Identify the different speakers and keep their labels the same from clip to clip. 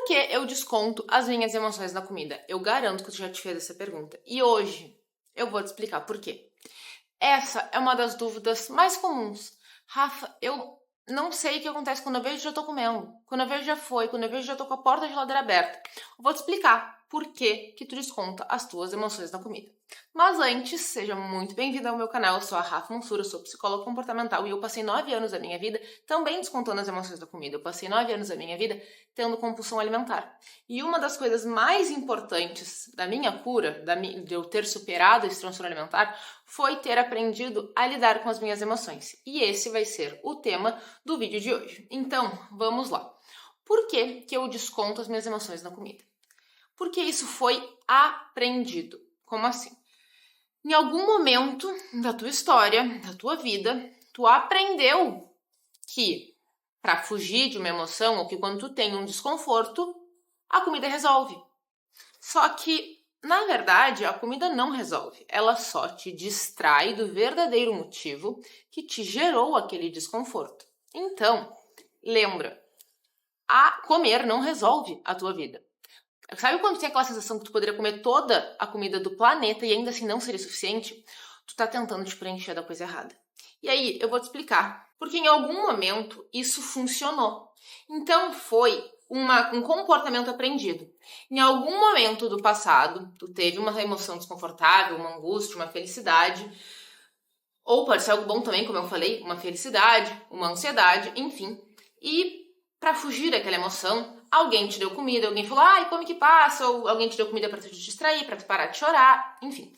Speaker 1: Por que eu desconto as minhas emoções na comida? Eu garanto que tu já te fez essa pergunta. E hoje eu vou te explicar por quê. Essa é uma das dúvidas mais comuns. Rafa, eu não sei o que acontece quando eu vejo já tô comendo. Quando eu vejo já foi, quando eu vejo já tô com a porta da geladeira aberta. Eu vou te explicar por que tu desconta as tuas emoções na comida. Mas antes, seja muito bem-vindo ao meu canal. Eu sou a Rafa Mansur, eu sou psicóloga comportamental e eu passei 9 anos da minha vida também descontando as emoções da comida. Eu passei 9 anos da minha vida tendo compulsão alimentar. E uma das coisas mais importantes da minha cura, de eu ter superado esse transtorno alimentar, foi ter aprendido a lidar com as minhas emoções. E esse vai ser o tema do vídeo de hoje. Então, vamos lá. Por que eu desconto as minhas emoções na comida? Porque isso foi aprendido. Como assim? Em algum momento da tua história, da tua vida, tu aprendeu que para fugir de uma emoção ou que quando tu tem um desconforto, a comida resolve. Só que, na verdade, a comida não resolve. Ela só te distrai do verdadeiro motivo que te gerou aquele desconforto. Então, lembra, comer não resolve a tua vida. Sabe quando tem aquela sensação que tu poderia comer toda a comida do planeta e ainda assim não seria suficiente? Tu tá tentando te preencher da coisa errada. E aí, eu vou te explicar. Porque em algum momento isso funcionou. Então foi um comportamento aprendido. Em algum momento do passado, tu teve uma emoção desconfortável, uma angústia, uma felicidade. Ou pode ser algo bom também, como eu falei, uma felicidade, uma ansiedade, enfim. E para fugir daquela emoção, alguém te deu comida, alguém falou, ai, come que passa, ou alguém te deu comida para te distrair, para tu parar de chorar, enfim.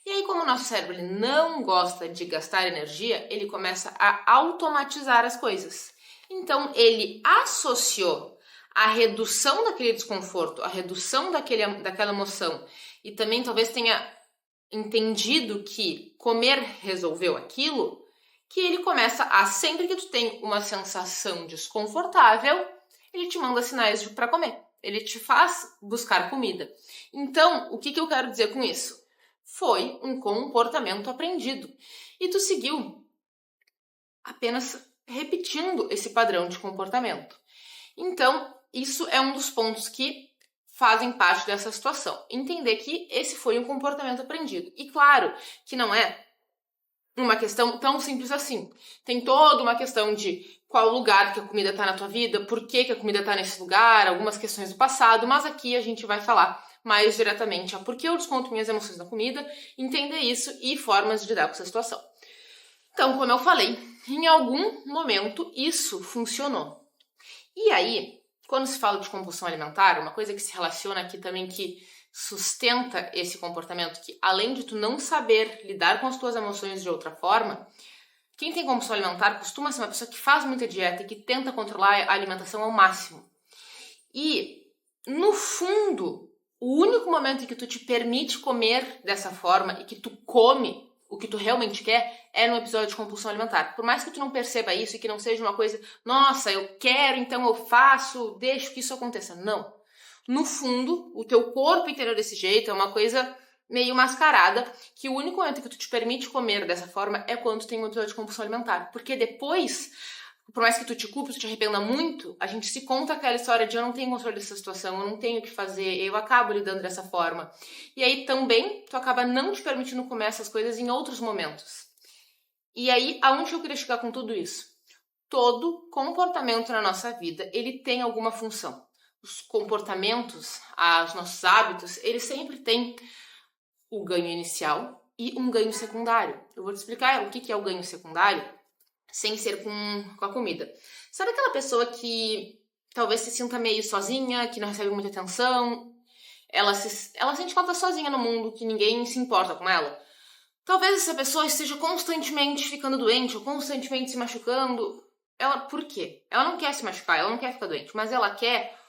Speaker 1: E aí, como o nosso cérebro ele não gosta de gastar energia, ele começa a automatizar as coisas. Então, ele associou a redução daquele desconforto, a redução daquela emoção, e também talvez tenha entendido que comer resolveu aquilo, que ele começa a, sempre que tu tem uma sensação desconfortável, ele te manda sinais para comer. Ele te faz buscar comida. Então, o que eu quero dizer com isso? Foi um comportamento aprendido. E tu seguiu apenas repetindo esse padrão de comportamento. Então, isso é um dos pontos que fazem parte dessa situação. Entender que esse foi um comportamento aprendido. E claro que não é uma questão tão simples assim. Tem toda uma questão de qual lugar que a comida está na tua vida, por que a comida está nesse lugar, algumas questões do passado, mas aqui a gente vai falar mais diretamente a por que eu desconto minhas emoções na comida, entender isso e formas de lidar com essa situação. Então, como eu falei, em algum momento isso funcionou. E aí, quando se fala de compulsão alimentar, uma coisa que se relaciona aqui também que sustenta esse comportamento, que além de tu não saber lidar com as tuas emoções de outra forma, quem tem compulsão alimentar costuma ser uma pessoa que faz muita dieta e que tenta controlar a alimentação ao máximo. E, no fundo, o único momento em que tu te permite comer dessa forma e que tu come o que tu realmente quer é no episódio de compulsão alimentar. Por mais que tu não perceba isso e que não seja uma coisa, nossa, eu quero, então eu faço, deixo que isso aconteça. Não. No fundo, o teu corpo entendeu desse jeito, é uma coisa meio mascarada, que o único momento que tu te permite comer dessa forma é quando tu tem um episódio de compulsão alimentar. Porque depois, por mais que tu te culpe, tu te arrependa muito, a gente se conta aquela história de eu não tenho controle dessa situação, eu não tenho o que fazer, eu acabo lidando dessa forma. E aí também tu acaba não te permitindo comer essas coisas em outros momentos. E aí, aonde eu queria chegar com tudo isso? Todo comportamento na nossa vida, ele tem alguma função. Os comportamentos, os nossos hábitos, eles sempre têm o ganho inicial e um ganho secundário. Eu vou te explicar o que é o ganho secundário sem ser com a comida. Sabe aquela pessoa que talvez se sinta meio sozinha, que não recebe muita atenção, ela sente que ela tá sozinha no mundo, que ninguém se importa com ela? Talvez essa pessoa esteja constantemente ficando doente ou constantemente se machucando. Por quê? Ela não quer se machucar, ela não quer ficar doente, mas ela quer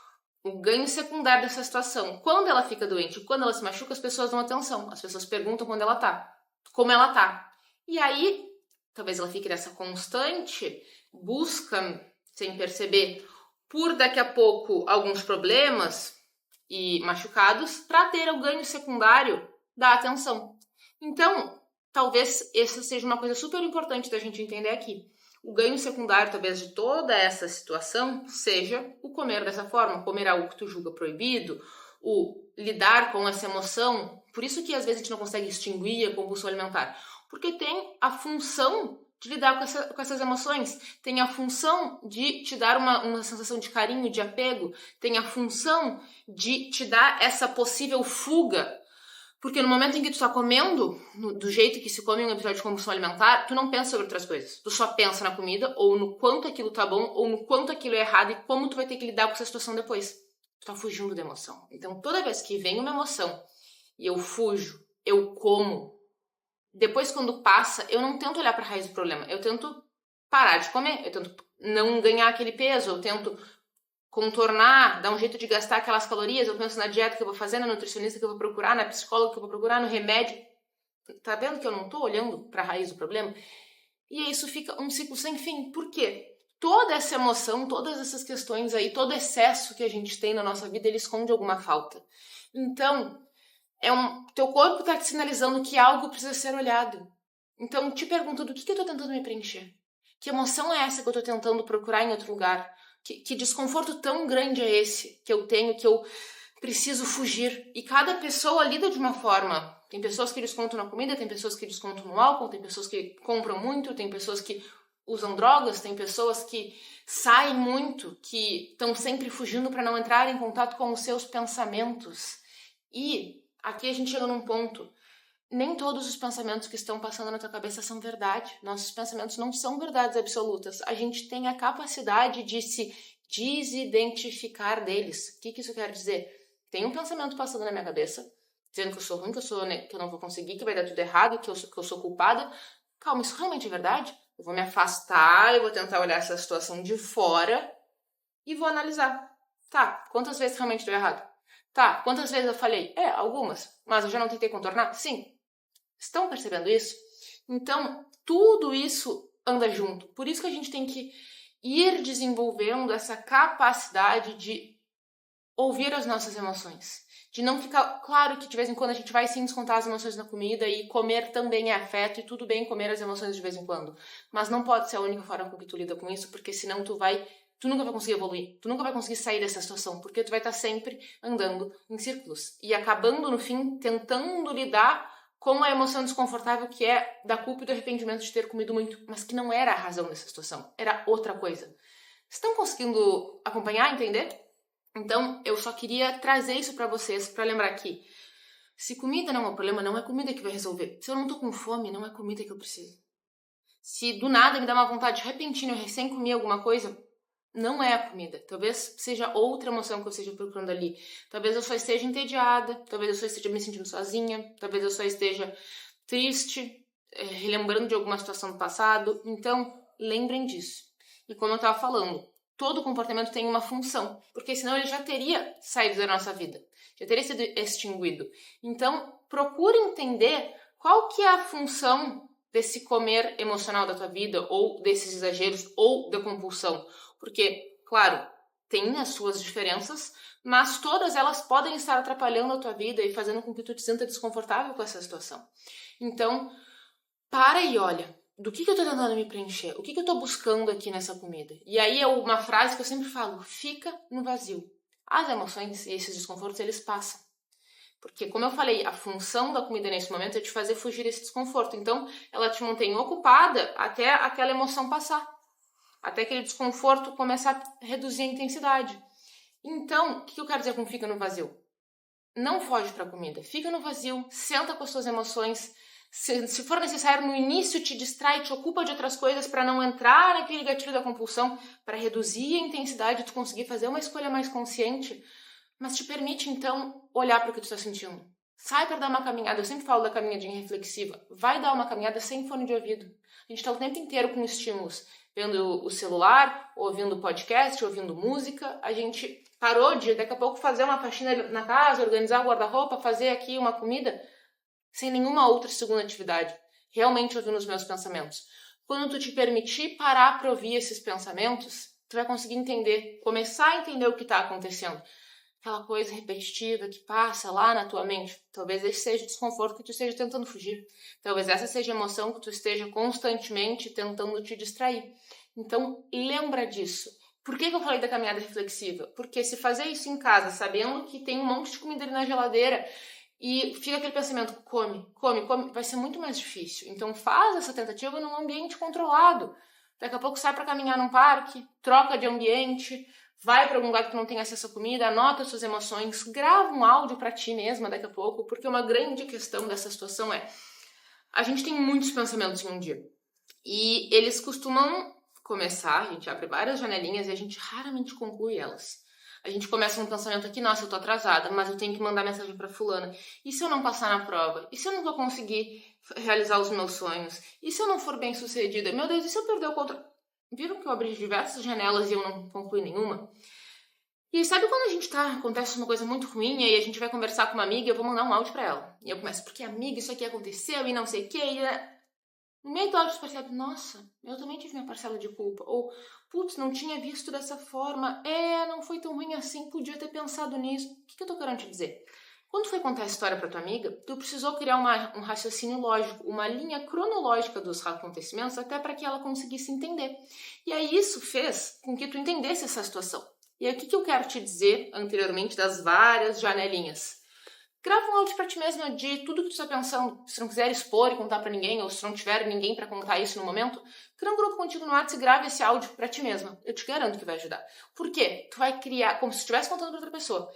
Speaker 1: o ganho secundário dessa situação. Quando ela fica doente, quando ela se machuca, as pessoas dão atenção. As pessoas perguntam quando ela tá, como ela tá. E aí, talvez ela fique nessa constante busca, sem perceber, por daqui a pouco alguns problemas e machucados, para ter o ganho secundário da atenção. Então, talvez essa seja uma coisa super importante da gente entender aqui. o ganho secundário, talvez, de toda essa situação seja o comer dessa forma, comer algo que tu julga proibido, o lidar com essa emoção. Por isso que às vezes a gente não consegue extinguir a compulsão alimentar, porque tem a função de lidar com essas emoções, tem a função de te dar uma sensação de carinho, de apego, tem a função de te dar essa possível fuga. Porque no momento em que tu tá comendo, do jeito que se come em um episódio de compulsão alimentar, tu não pensa sobre outras coisas. Tu só pensa na comida, ou no quanto aquilo tá bom, ou no quanto aquilo é errado e como tu vai ter que lidar com essa situação depois. Tu tá fugindo da emoção. Então toda vez que vem uma emoção e eu fujo, eu como, depois quando passa, eu não tento olhar pra raiz do problema. Eu tento parar de comer, eu tento não ganhar aquele peso, eu tento contornar, dar um jeito de gastar aquelas calorias, eu penso na dieta que eu vou fazer, na nutricionista que eu vou procurar, na psicóloga que eu vou procurar, no remédio. Tá vendo que eu não tô olhando pra raiz do problema? E aí isso fica um ciclo sem fim. Por quê? Toda essa emoção, todas essas questões aí, todo excesso que a gente tem na nossa vida, ele esconde alguma falta. Então, teu corpo tá te sinalizando que algo precisa ser olhado. Então, te pergunto, do que eu tô tentando me preencher? Que emoção é essa que eu tô tentando procurar em outro lugar? Que desconforto tão grande é esse que eu tenho, que eu preciso fugir? E cada pessoa lida de uma forma. Tem pessoas que descontam na comida, tem pessoas que descontam no álcool, tem pessoas que compram muito, tem pessoas que usam drogas, tem pessoas que saem muito, que estão sempre fugindo para não entrar em contato com os seus pensamentos. E aqui a gente chega num ponto. Nem todos os pensamentos que estão passando na tua cabeça são verdade. Nossos pensamentos não são verdades absolutas. A gente tem a capacidade de se desidentificar deles. O que isso quer dizer? Tem um pensamento passando na minha cabeça, dizendo que eu sou ruim, que eu não vou conseguir, que vai dar tudo errado, que eu sou culpada. Calma, isso realmente é verdade? Eu vou me afastar, eu vou tentar olhar essa situação de fora e vou analisar. Tá, quantas vezes realmente deu errado? Tá, quantas vezes eu falhei? Algumas. Mas eu já não tentei contornar? Sim. Estão percebendo isso? Então, tudo isso anda junto. Por isso que a gente tem que ir desenvolvendo essa capacidade de ouvir as nossas emoções. De não ficar... Claro que de vez em quando a gente vai sim descontar as emoções na comida e comer também é afeto e tudo bem comer as emoções de vez em quando. Mas não pode ser a única forma com que tu lida com isso, porque senão tu nunca vai conseguir evoluir, tu nunca vai conseguir sair dessa situação, porque tu vai estar sempre andando em círculos e acabando no fim tentando lidar com a emoção desconfortável que é da culpa e do arrependimento de ter comido muito, mas que não era a razão dessa situação, era outra coisa. Estão conseguindo acompanhar, entender? Então, eu só queria trazer isso pra vocês, pra lembrar que se comida não é o problema, não é comida que vai resolver. Se eu não tô com fome, não é comida que eu preciso. Se do nada me dá uma vontade repentina, eu recém comi alguma coisa, não é a comida. Talvez seja outra emoção que eu esteja procurando ali. Talvez eu só esteja entediada, talvez eu só esteja me sentindo sozinha, talvez eu só esteja triste, relembrando de alguma situação do passado. Então, lembrem disso. E como eu estava falando, todo comportamento tem uma função, porque senão ele já teria saído da nossa vida, já teria sido extinguido. Então, procure entender qual que é a função desse comer emocional da tua vida, ou desses exageros, ou da compulsão. Porque, claro, tem as suas diferenças, mas todas elas podem estar atrapalhando a tua vida e fazendo com que tu te sinta desconfortável com essa situação. Então, para e olha, do que eu tô tentando me preencher? O que eu tô buscando aqui nessa comida? E aí é uma frase que eu sempre falo, fica no vazio. As emoções e esses desconfortos, eles passam. Porque, como eu falei, a função da comida nesse momento é te fazer fugir desse desconforto. Então, ela te mantém ocupada até aquela emoção passar. Até aquele desconforto começar a reduzir a intensidade. Então, o que eu quero dizer com fica no vazio? Não foge para a comida. Fica no vazio, senta com as suas emoções. Se for necessário, no início te distrai, te ocupa de outras coisas para não entrar naquele gatilho da compulsão, para reduzir a intensidade, tu conseguir fazer uma escolha mais consciente. Mas te permite, então, olhar para o que tu está sentindo. Sai para dar uma caminhada. Eu sempre falo da caminhadinha reflexiva. Vai dar uma caminhada sem fone de ouvido. A gente está o tempo inteiro com estímulos. Vendo o celular, ouvindo podcast, ouvindo música. A gente parou de, daqui a pouco, fazer uma faxina na casa, organizar o guarda-roupa, fazer aqui uma comida, sem nenhuma outra segunda atividade. Realmente ouvindo os meus pensamentos. Quando tu te permitir parar para ouvir esses pensamentos, tu vai conseguir entender, começar a entender o que está acontecendo. aquela coisa repetitiva que passa lá na tua mente. Talvez esse seja o desconforto que tu esteja tentando fugir. Talvez essa seja a emoção que tu esteja constantemente tentando te distrair. Então, lembra disso. Por que eu falei da caminhada reflexiva? Porque se fazer isso em casa, sabendo que tem um monte de comida ali na geladeira e fica aquele pensamento, come, vai ser muito mais difícil. Então, faz essa tentativa num ambiente controlado. Daqui a pouco sai para caminhar num parque, troca de ambiente, vai para algum lugar que tu não tem acesso à comida, anota suas emoções, grava um áudio para ti mesma daqui a pouco, porque uma grande questão dessa situação é a gente tem muitos pensamentos em um dia. E eles costumam começar, a gente abre várias janelinhas e a gente raramente conclui elas. A gente começa um pensamento aqui, nossa, eu tô atrasada, mas eu tenho que mandar mensagem pra fulana. E se eu não passar na prova? E se eu não vou conseguir realizar os meus sonhos? E se eu não for bem sucedida? Meu Deus, e se eu perder o controle? Viram que eu abri diversas janelas e eu não concluí nenhuma? E sabe quando acontece uma coisa muito ruim e aí a gente vai conversar com uma amiga e eu vou mandar um áudio pra ela. E eu começo, porque amiga, isso aqui aconteceu e não sei o que, no meio do áudio você percebe, nossa, eu também tive minha parcela de culpa. Ou, putz, não tinha visto dessa forma. Não foi tão ruim assim, podia ter pensado nisso. O que eu tô querendo te dizer? Quando tu foi contar a história pra tua amiga, tu precisou criar um raciocínio lógico, uma linha cronológica dos acontecimentos até para que ela conseguisse entender. E aí isso fez com que tu entendesse essa situação. E aí o que eu quero te dizer anteriormente das várias janelinhas? Grava um áudio pra ti mesma de tudo que tu tá pensando. Se não quiser expor e contar pra ninguém, ou se não tiver ninguém pra contar isso no momento, cria um grupo contigo no WhatsApp e grava esse áudio pra ti mesma. Eu te garanto que vai ajudar. Por quê? Tu vai criar, como se estivesse contando pra outra pessoa.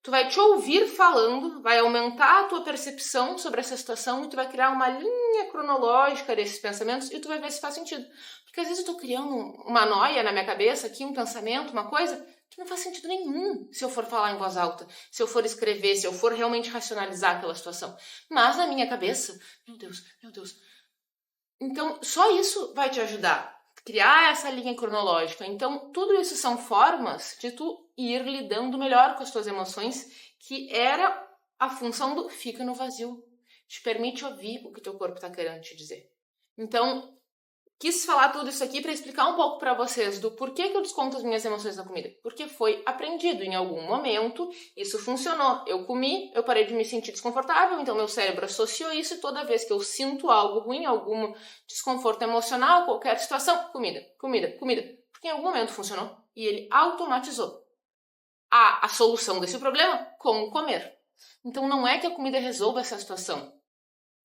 Speaker 1: Tu vai te ouvir falando, vai aumentar a tua percepção sobre essa situação e tu vai criar uma linha cronológica desses pensamentos e tu vai ver se faz sentido. Porque às vezes eu tô criando uma noia na minha cabeça aqui, um pensamento, uma coisa que não faz sentido nenhum se eu for falar em voz alta, se eu for escrever, se eu for realmente racionalizar aquela situação. Mas na minha cabeça, meu Deus. Então, só isso vai te ajudar. Criar essa linha cronológica. Então, tudo isso são formas de tu ir lidando melhor com as tuas emoções, que era a função do fica no vazio. Te permite ouvir o que teu corpo está querendo te dizer. Então, quis falar tudo isso aqui para explicar um pouco para vocês do porquê que eu desconto as minhas emoções na comida. Porque foi aprendido em algum momento, isso funcionou. Eu comi, eu parei de me sentir desconfortável, então meu cérebro associou isso e toda vez que eu sinto algo ruim, algum desconforto emocional, qualquer situação, comida. Porque em algum momento funcionou e ele automatizou a solução desse problema com comer. Então não é que a comida resolva essa situação.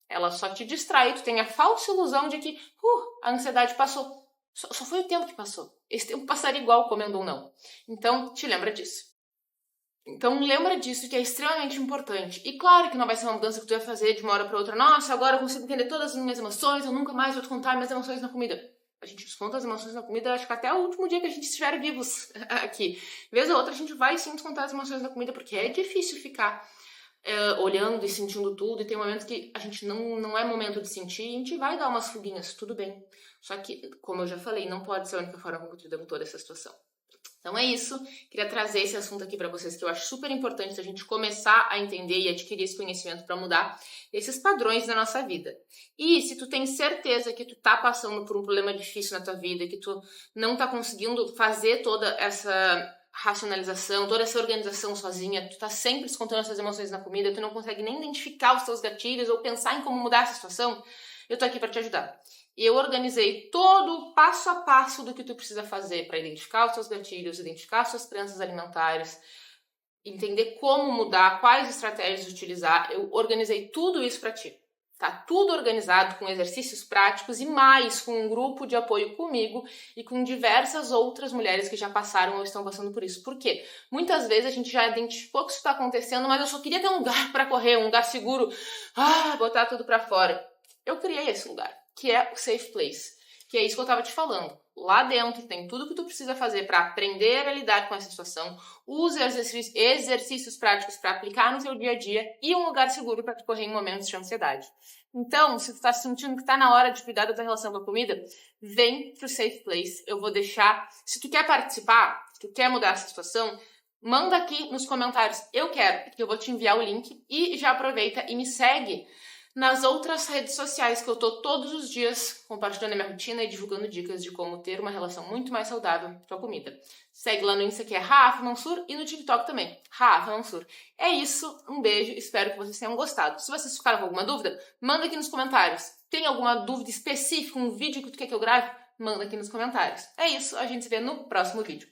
Speaker 1: Ela só te distrai, tu tem a falsa ilusão de que a ansiedade passou. Só foi o tempo que passou. Esse tempo passaria igual, comendo ou não. Então, te lembra disso. Então, lembra disso, que é extremamente importante. E claro que não vai ser uma mudança que tu vai fazer de uma hora para outra. Nossa, agora eu consigo entender todas as minhas emoções, eu nunca mais vou te contar minhas emoções na comida. A gente desconta as emoções na comida, acho que até o último dia que a gente estiver vivos aqui. Vez ou outra, a gente vai sim descontar as emoções na comida, porque é difícil ficar olhando e sentindo tudo, e tem momentos que a gente não é momento de sentir, e a gente vai dar umas fuguinhas, tudo bem. Só que, como eu já falei, não pode ser a única forma como tu lida com toda essa situação. Então é isso, queria trazer esse assunto aqui para vocês, que eu acho super importante a gente começar a entender e adquirir esse conhecimento para mudar esses padrões na nossa vida. E se tu tem certeza que tu tá passando por um problema difícil na tua vida, que tu não tá conseguindo fazer toda essa racionalização, toda essa organização sozinha, tu tá sempre descontando essas emoções na comida, tu não consegue nem identificar os teus gatilhos ou pensar em como mudar essa situação, eu tô aqui para te ajudar. E eu organizei todo o passo a passo do que tu precisa fazer para identificar os teus gatilhos, identificar as suas crenças alimentares, entender como mudar, quais estratégias utilizar. Eu organizei tudo isso para ti. Tá tudo organizado com exercícios práticos e mais com um grupo de apoio comigo e com diversas outras mulheres que já passaram ou estão passando por isso. Por quê? Muitas vezes a gente já identificou que isso está acontecendo, mas eu só queria ter um lugar para correr, um lugar seguro, botar tudo para fora. Eu criei esse lugar, que é o Safe Place, que é isso que eu estava te falando. Lá dentro tem tudo que tu precisa fazer para aprender a lidar com essa situação, use exercícios práticos para aplicar no seu dia a dia e um lugar seguro para tu correr em momentos de ansiedade. Então, se tu tá sentindo que tá na hora de cuidar da tua relação com a comida, vem pro Safe Place. Eu vou deixar, se tu quer participar, se tu quer mudar essa situação, manda aqui nos comentários, eu quero, que eu vou te enviar o link e já aproveita e me segue nas outras redes sociais, que eu tô todos os dias compartilhando a minha rotina e divulgando dicas de como ter uma relação muito mais saudável com a comida. Segue lá no Insta, que é Rafa Mansur, e no TikTok também, Rafa Mansur. É isso, um beijo, espero que vocês tenham gostado. Se vocês ficaram com alguma dúvida, manda aqui nos comentários. Tem alguma dúvida específica, um vídeo que tu quer que eu grave? Manda aqui nos comentários. É isso, a gente se vê no próximo vídeo.